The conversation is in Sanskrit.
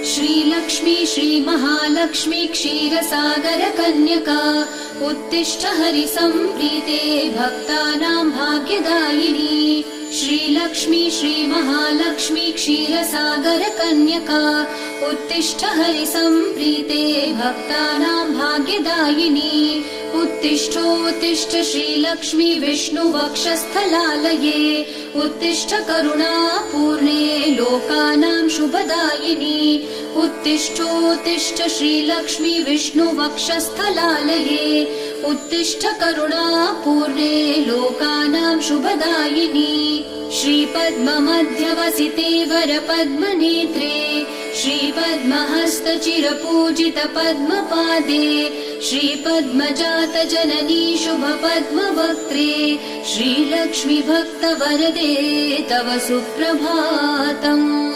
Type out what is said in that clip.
श्रीलक्ष्मी श्रीमहालक्ष्मी क्षीरसागर कन्यका उत्तिष्ठ हरिसम्प्रीते भक्तानां भाग्यदायिनी। श्रीलक्ष्मी श्रीमहालक्ष्मी क्षीरसागर कन्यका उत्तिष्ठ हरिसम्प्रीते भक्तानां भाग्यदायिनी। उत्तिष्ठोत्तिष्ठ श्रीलक्ष्मी विष्णुवक्षस्थलालये उत्तिष्ठ करुणापूर्णे लोकानां शुभदायिनी। उत्तिष्ठोत्तिष्ठ श्रीलक्ष्मी विष्णुवक्षस्थलालये उत्तिष्ठ करुणापूर्णे लोकानां शुभदायिनी। श्रीपद्ममध्यवसिते वरपद्मनेत्रे श्रीपद्महस्तचिरपूजित पद्मपादे श्रीपद्मजात जननी शुभपद्मवक्त्रे श्रीलक्ष्मी भक्तवरदे तव सुप्रभातम्।